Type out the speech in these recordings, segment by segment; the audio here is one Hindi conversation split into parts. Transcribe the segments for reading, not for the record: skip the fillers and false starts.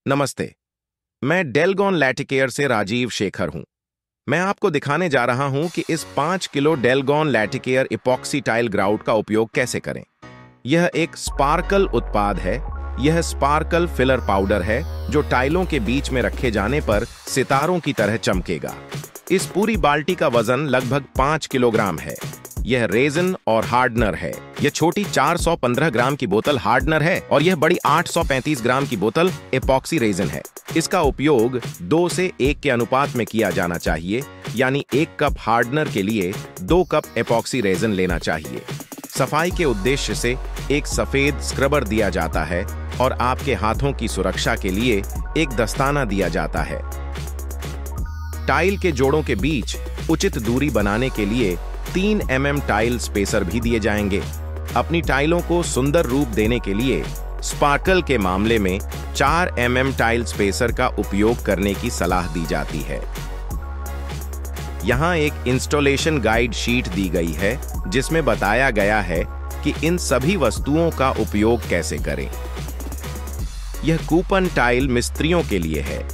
नमस्ते। मैं डेलगॉन लैटिकेयर से राजीव शेखर हूं। मैं आपको दिखाने जा रहा हूं कि इस 5 किलो डेलगॉन लैटिकेयर इपॉक्सी टाइल ग्राउट का उपयोग कैसे करें। यह एक स्पार्कल उत्पाद है। यह स्पार्कल फिलर पाउडर है जो टाइलों के बीच में रखे जाने पर सितारों की तरह चमकेगा। इस पूरी बाल्टी का वजन लगभग 5 किलोग्राम है। यह रेजन और हार्डनर है। यह छोटी 415 ग्राम की बोतल हार्डनर है और यह बड़ी 835 ग्राम की बोतल एपॉक्सी रेजन है। इसका उपयोग 2 से 1 के अनुपात में किया जाना चाहिए, यानी 1 कप हार्डनर के लिए 2 कप एपॉक्सी रेजन लेना चाहिए। सफाई के उद्देश्य से एक सफेद स्क्रबर दिया जाता है और आपके हाथों की सुरक्षा के लिए एक दस्ताना दिया जाता है। टाइल के जोड़ों के बीच उचित दूरी बनाने के लिए 3 mm टाइल स्पेसर भी दिए जाएंगे। अपनी टाइलों को सुंदर रूप देने के लिए स्पार्कल के मामले में 4 mm टाइल स्पेसर का उपयोग करने की सलाह दी जाती है। यहाँ एक इंस्टॉलेशन गाइड शीट दी गई है जिसमें बताया गया है कि इन सभी वस्तुओं का उपयोग कैसे करें। यह कूपन टाइल मिस्त्रियों के लिए है,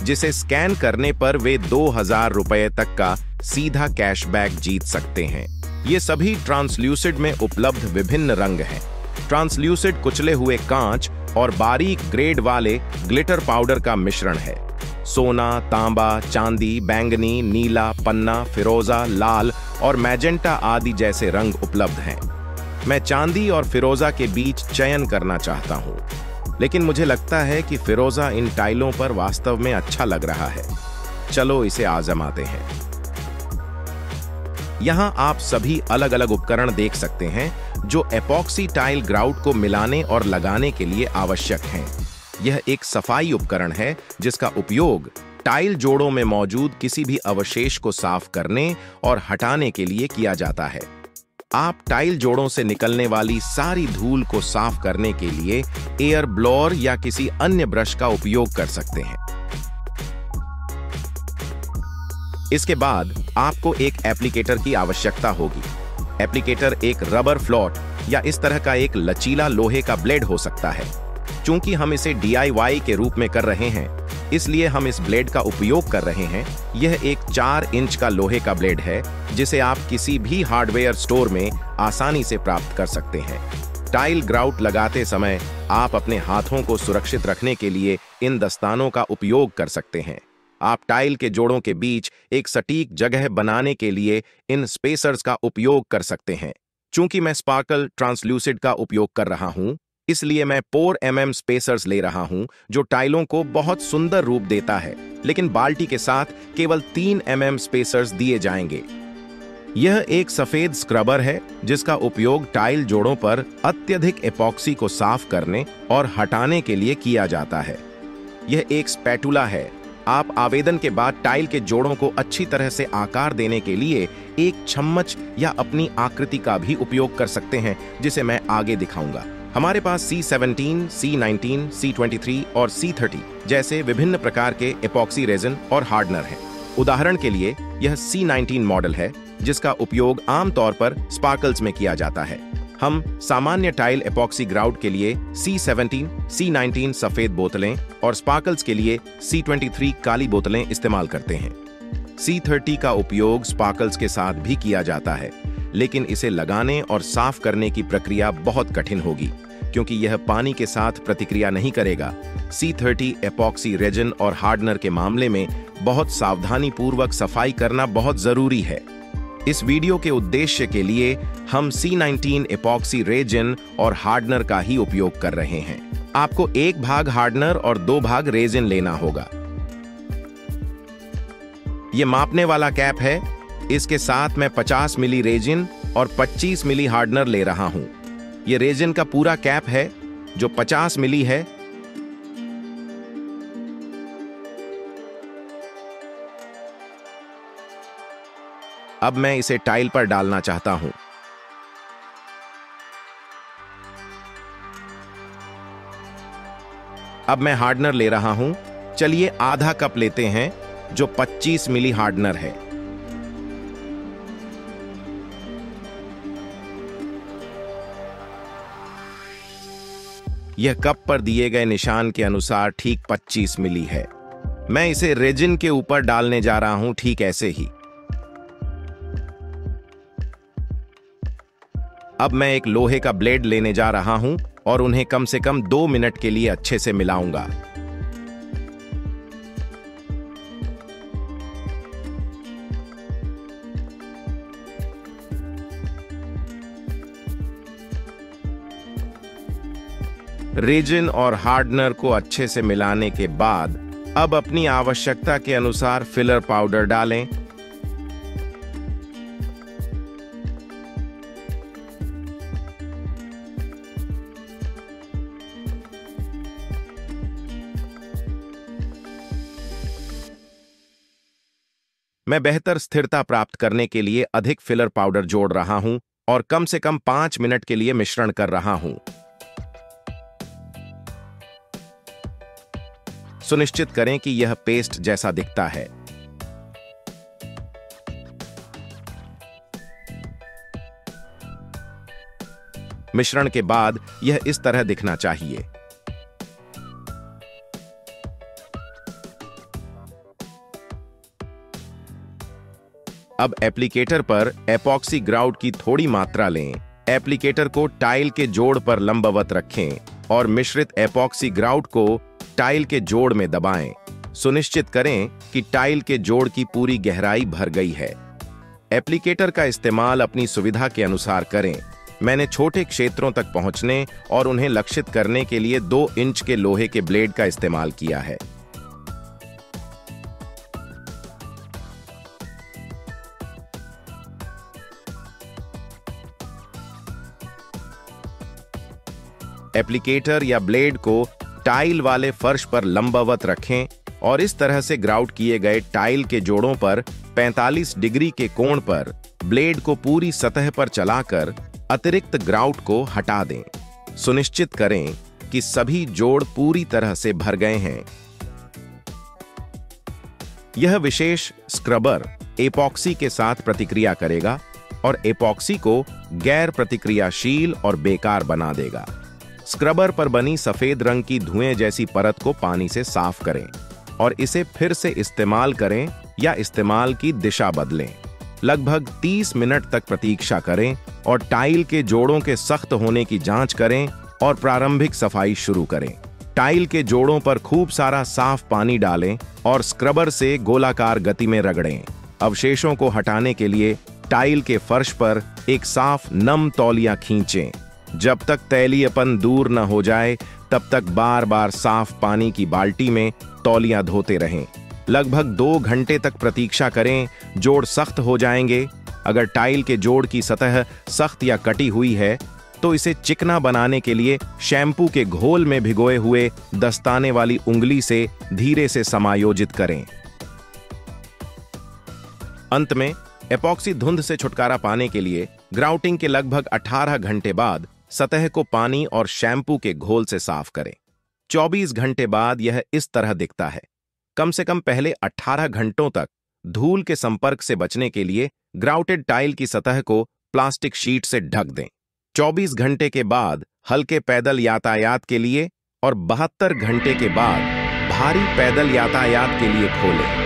जिसे स्कैन करने पर वे 2000 रुपए तक का सीधा कैशबैक जीत सकते हैं। ये सभी ट्रांसल्यूसिड में उपलब्ध विभिन्न रंग हैं। ट्रांसल्यूसिड कुचले हुए कांच और बारीक ग्रेड वाले ग्लिटर पाउडर का मिश्रण है। सोना, तांबा, चांदी, बैंगनी, नीला, पन्ना, फिरोजा, लाल और मैजेंटा आदि जैसे रंग उपलब्ध हैं। मैं चांदी और फिरोजा के बीच चयन करना चाहता हूं, लेकिन मुझे लगता है कि फिरोजा इन टाइलों पर वास्तव में अच्छा लग रहा है। चलो इसे आजमाते हैं। यहां आप सभी अलग अलग उपकरण देख सकते हैं जो एपॉक्सी टाइल ग्राउट को मिलाने और लगाने के लिए आवश्यक हैं। यह एक सफाई उपकरण है जिसका उपयोग टाइल जोड़ों में मौजूद किसी भी अवशेष को साफ करने और हटाने के लिए किया जाता है। आप टाइल जोड़ों से निकलने वाली सारी धूल को साफ करने के लिए एयर ब्लोअर या किसी अन्य ब्रश का उपयोग कर सकते हैं। इसके बाद आपको एक एप्लीकेटर की आवश्यकता होगी। एप्लीकेटर एक रबर फ्लॉट या इस तरह का एक लचीला लोहे का ब्लेड हो सकता है। चूंकि हम इसे DIY के रूप में कर रहे हैं, इसलिए हम इस ब्लेड का उपयोग कर रहे हैं। यह एक 4 इंच का लोहे का ब्लेड है जिसे आप किसी भी हार्डवेयर स्टोर में आसानी से प्राप्त कर सकते हैं। टाइल ग्राउट लगाते समय आप अपने हाथों को सुरक्षित रखने के लिए इन दस्तानों का उपयोग कर सकते हैं। आप टाइल के जोड़ों के बीच एक सटीक जगह बनाने के लिए इन स्पेसर्स का उपयोग कर सकते हैं। चूंकि मैं स्पार्कल ट्रांसल्यूसिड का उपयोग कर रहा हूं, इसलिए मैं 4 mm स्पेसर्स ले रहा हूं जो टाइलों को बहुत सुंदर रूप देता है, लेकिन बाल्टी के साथ केवल 3 mm स्पेसर्स दिए जाएंगे। यह एक सफेद स्क्रबर है जिसका उपयोग टाइल जोड़ों पर अत्यधिक एपॉक्सी को साफ करने और हटाने के लिए किया जाता है। यह एक स्पैटुला है। आप आवेदन के बाद टाइल के जोड़ों को अच्छी तरह से आकार देने के लिए एक चम्मच या अपनी आकृति का भी उपयोग कर सकते हैं, जिसे मैं आगे दिखाऊंगा। हमारे पास C17, C19, C23 और C30 जैसे विभिन्न प्रकार के एपॉक्सी रेजिन और हार्डनर हैं। उदाहरण के लिए यह C19 मॉडल है जिसका उपयोग आमतौर पर स्पार्कल्स में किया जाता है। हम सामान्य टाइल एपॉक्सी ग्राउट के लिए C17, C19 सफेद बोतलें और स्पार्कल्स के लिए C23 काली बोतलें इस्तेमाल करते हैं। C30 का उपयोग स्पार्कल्स के साथ भी किया जाता है, लेकिन इसे लगाने और साफ करने की प्रक्रिया बहुत कठिन होगी क्योंकि यह पानी के साथ प्रतिक्रिया नहीं करेगा। C30 एपॉक्सी रेजिन और हार्डनर के मामले में बहुत सावधानी पूर्वक सफाई करना बहुत जरूरी है। इस वीडियो के उद्देश्य के लिए हम C19 एपॉक्सी रेजिन और हार्डनर का ही उपयोग कर रहे हैं। आपको 1 भाग हार्डनर और 2 भाग रेजिन लेना होगा। यह मापने वाला कैप है। इसके साथ मैं 50 मिली रेजिन और 25 मिली हार्डनर ले रहा हूं। यह रेजिन का पूरा कैप है जो 50 मिली है। अब मैं इसे टाइल पर डालना चाहता हूं। अब मैं हार्डनर ले रहा हूं। चलिए आधा कप लेते हैं जो 25 मिली हार्डनर है। यह कप पर दिए गए निशान के अनुसार ठीक 25 मिली है। मैं इसे रेजिन के ऊपर डालने जा रहा हूं, ठीक ऐसे ही। अब मैं एक लोहे का ब्लेड लेने जा रहा हूं और उन्हें कम से कम 2 मिनट के लिए अच्छे से मिलाऊंगा। रेजिन और हार्डनर को अच्छे से मिलाने के बाद अब अपनी आवश्यकता के अनुसार फिलर पाउडर डालें। मैं बेहतर स्थिरता प्राप्त करने के लिए अधिक फिलर पाउडर जोड़ रहा हूं और कम से कम 5 मिनट के लिए मिश्रण कर रहा हूं। सुनिश्चित करें कि यह पेस्ट जैसा दिखता है। मिश्रण के बाद यह इस तरह दिखना चाहिए। अब एप्लीकेटर पर एपॉक्सी ग्राउट की थोड़ी मात्रा लें। एप्लीकेटर को टाइल के जोड़ पर लंबवत रखें और मिश्रित एपॉक्सी ग्राउट को टाइल के जोड़ में दबाएं। सुनिश्चित करें कि टाइल के जोड़ की पूरी गहराई भर गई है। एप्लीकेटर का इस्तेमाल अपनी सुविधा के अनुसार करें। मैंने छोटे क्षेत्रों तक पहुंचने और उन्हें लक्षित करने के लिए 2 इंच के लोहे के ब्लेड का इस्तेमाल किया है। एप्लीकेटर या ब्लेड को टाइल वाले फर्श पर लंबवत रखें और इस तरह से ग्राउट किए गए टाइल के जोड़ों पर 45 डिग्री के कोण पर ब्लेड को पूरी सतह पर चलाकर अतिरिक्त ग्राउट को हटा दें। सुनिश्चित करें कि सभी जोड़ पूरी तरह से भर गए हैं। यह विशेष स्क्रबर एपॉक्सी के साथ प्रतिक्रिया करेगा और एपॉक्सी को गैर प्रतिक्रियाशील और बेकार बना देगा। स्क्रबर पर बनी सफेद रंग की धुएं जैसी परत को पानी से साफ करें और इसे फिर से इस्तेमाल करें या इस्तेमाल की दिशा बदलें। लगभग 30 मिनट तक प्रतीक्षा करें और टाइल के जोड़ों के सख्त होने की जांच करें और प्रारंभिक सफाई शुरू करें। टाइल के जोड़ों पर खूब सारा साफ पानी डालें और स्क्रबर से गोलाकार गति में रगड़ें। अवशेषों को हटाने के लिए टाइल के फर्श पर एक साफ नम तौलिया खींचें। जब तक तैलीयपन दूर न हो जाए तब तक बार बार साफ पानी की बाल्टी में तौलिया धोते रहें। लगभग 2 घंटे तक प्रतीक्षा करें, जोड़ सख्त हो जाएंगे। अगर टाइल के जोड़ की सतह सख्त या कटी हुई है तो इसे चिकना बनाने के लिए शैम्पू के घोल में भिगोए हुए दस्ताने वाली उंगली से धीरे से समायोजित करें। अंत में एपॉक्सी धुंध से छुटकारा पाने के लिए ग्राउटिंग के लगभग 18 घंटे बाद सतह को पानी और शैम्पू के घोल से साफ करें। 24 घंटे बाद यह इस तरह दिखता है। कम से कम पहले 18 घंटों तक धूल के संपर्क से बचने के लिए ग्राउटेड टाइल की सतह को प्लास्टिक शीट से ढक दें। 24 घंटे के बाद हल्के पैदल यातायात के लिए और 72 घंटे के बाद भारी पैदल यातायात के लिए खोलें।